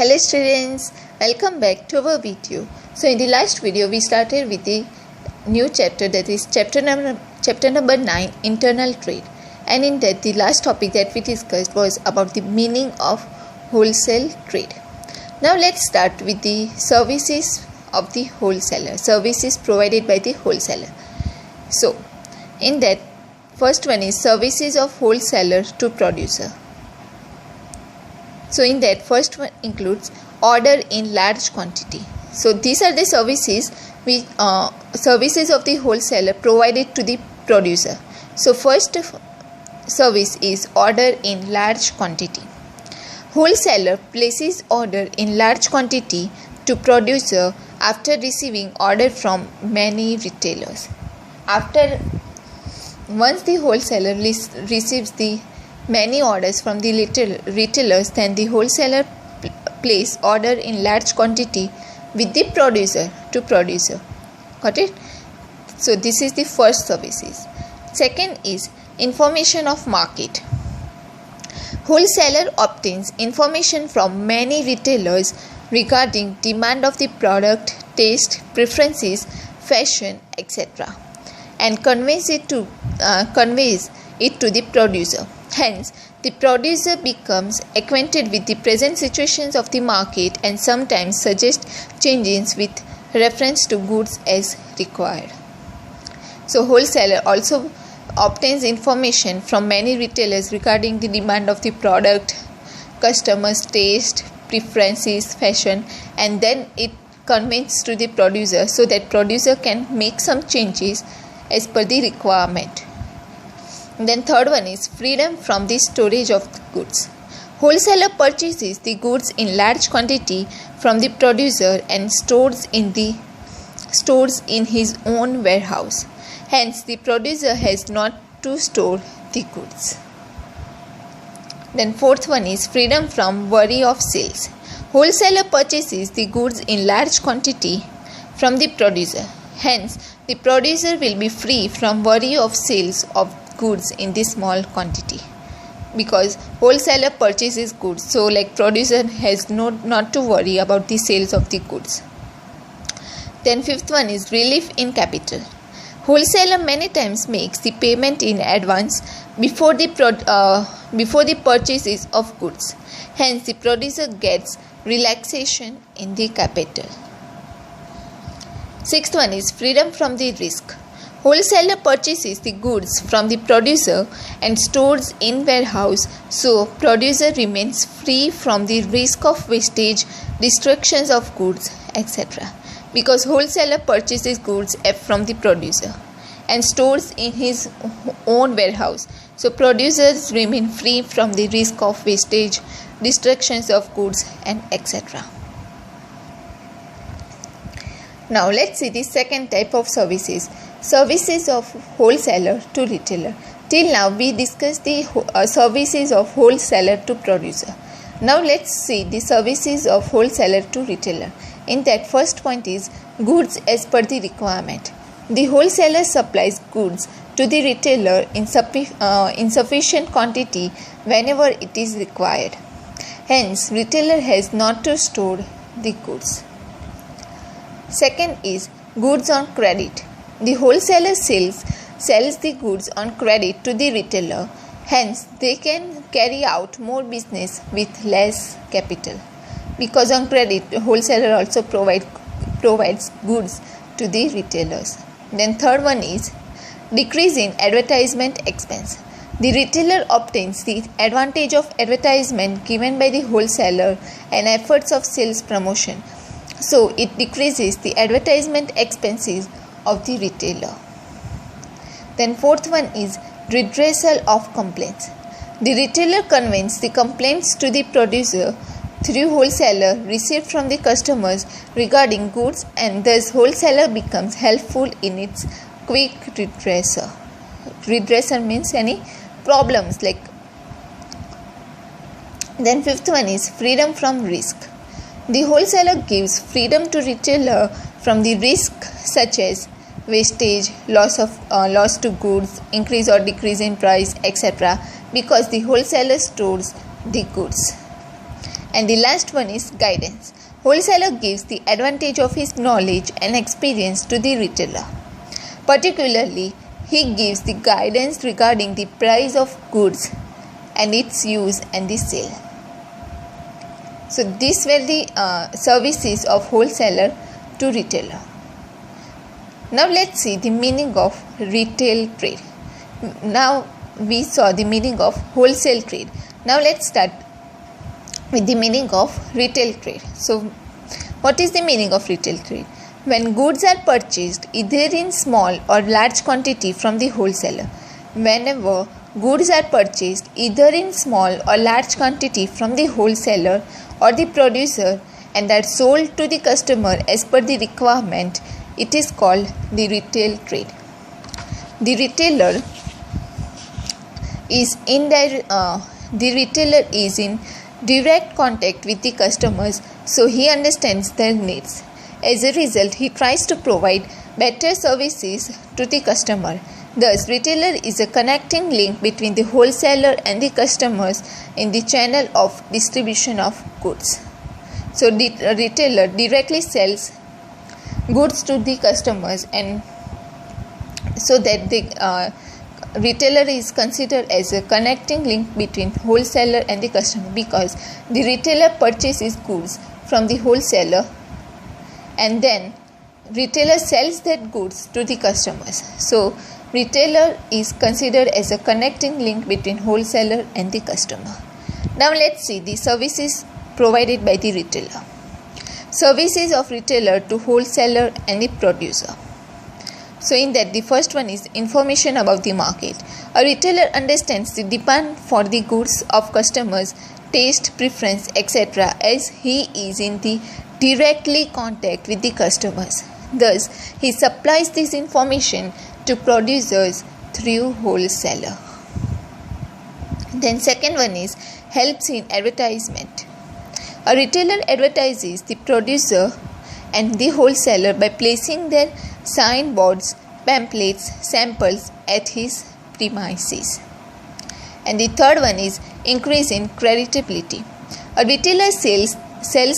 Hello students, welcome back to our video. So in the last video we started with the new chapter, that is chapter number 9, internal trade, and in that the last topic that we discussed was about the meaning of wholesale trade. Now let's start with the services of the wholesaler, services provided by the wholesaler. So in that, first one is services of wholesaler to producer. So in that, first one includes order in large quantity. So these are the services services of the wholesaler provided to the producer. So first service is order in large quantity. Wholesaler places order in large quantity to producer after receiving order from many retailers. Once the wholesaler receives the many orders from the retailers, then the wholesaler place order in large quantity with the producer to producer. Got it? So this is the first services. Second is information of market. Wholesaler obtains information from many retailers regarding demand of the product, taste, preferences, fashion, etc., and conveys it to the producer. Hence, the producer becomes acquainted with the present situations of the market and sometimes suggests changes with reference to goods as required. So, wholesaler also obtains information from many retailers regarding the demand of the product, customers' taste, preferences, fashion, and then it conveys to the producer so that producer can make some changes as per the requirement. Then third one is freedom from the storage of goods. Wholesaler purchases the goods in large quantity from the producer and stores in his own warehouse. Hence, the producer has not to store the goods. Then fourth one is freedom from worry of sales. Wholesaler purchases the goods in large quantity from the producer. Hence, the producer will be free from worry of sales of goods in this small quantity, because wholesaler purchases goods, so like producer has not to worry about the sales of the goods. Then fifth one is relief in capital. Wholesaler many times makes the payment in advance before the purchases of goods. Hence, the producer gets relaxation in the capital. Sixth one is freedom from the risk. Wholesaler purchases the goods from the producer and stores in warehouse, so producer remains free from the risk of wastage, destructions of goods, etc. Because wholesaler purchases goods from the producer and stores in his own warehouse, so producers remain free from the risk of wastage, destructions of goods, and etc. Now let's see the second type of services. Services of wholesaler to retailer. Till now we discussed the services of wholesaler to producer. Now let's see the services of wholesaler to retailer. In that, first point is goods as per the requirement. The wholesaler supplies goods to the retailer in sufficient quantity whenever it is required. Hence, retailer has not to store the goods. Second is goods on credit. The wholesaler sells the goods on credit to the retailer. Hence, they can carry out more business with less capital. Because on credit, the wholesaler also provides goods to the retailers. Then third one is decrease in advertisement expense. The retailer obtains the advantage of advertisement given by the wholesaler and efforts of sales promotion. So, it decreases the advertisement expenses of the retailer. Then fourth one is redressal of complaints. The retailer conveys the complaints to the producer through wholesaler received from the customers regarding goods, and thus wholesaler becomes helpful in its quick redressal. Redressal means any problems like. Then fifth one is freedom from risk. The wholesaler gives freedom to retailer from the risk such as wastage, loss to goods, increase or decrease in price, etc., because the wholesaler stores the goods. And the last one is guidance. Wholesaler gives the advantage of his knowledge and experience to the retailer. Particularly, he gives the guidance regarding the price of goods and its use and the sale. So these were the services of wholesaler to retailer. Now let's see the meaning of retail trade. Now we saw the meaning of wholesale trade. Now let's start with the meaning of retail trade. So what is the meaning of retail trade? When goods are purchased either in small or large quantity from the wholesaler. Whenever goods are purchased either in small or large quantity from the wholesaler or the producer and are sold to the customer as per the requirement, it is called the retail trade. The retailer is in direct contact with the customers, so he understands their needs. As a result, he tries to provide better services to the customer. Thus, retailer is a connecting link between the wholesaler and the customers in the channel of distribution of goods. So, the retailer directly sells goods to the customers, and so that the retailer is considered as a connecting link between wholesaler and the customer, because the retailer purchases goods from the wholesaler and then retailer sells that goods to the customers. So retailer is considered as a connecting link between wholesaler and the customer. Now let's see the services provided by the retailer. Services of retailer to wholesaler and the producer. So in that, the first one is information about the market. A retailer understands the demand for the goods of customers, taste, preference, etc. as he is in the directly contact with the customers. Thus, he supplies this information to producers through wholesaler. Then second one is helps in advertisement. A retailer advertises the producer and the wholesaler by placing their signboards, pamphlets, samples at his premises. And the third one is increase in credibility. A retailer sells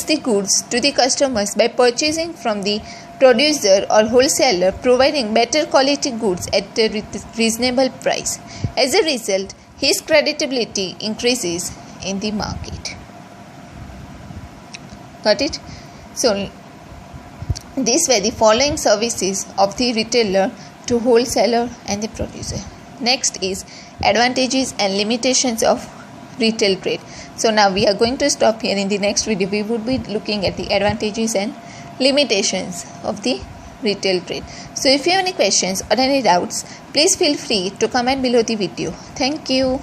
the goods to the customers by purchasing from the producer or wholesaler, providing better quality goods at a reasonable price. As a result, his credibility increases in the market. Got it? So these were the following services of the retailer to wholesaler and the producer. Next is advantages and limitations of retail trade. So now we are going to stop here. In the next video, we would be looking at the advantages and limitations of the retail trade. So if you have any questions or any doubts, please feel free to comment below the video. Thank you.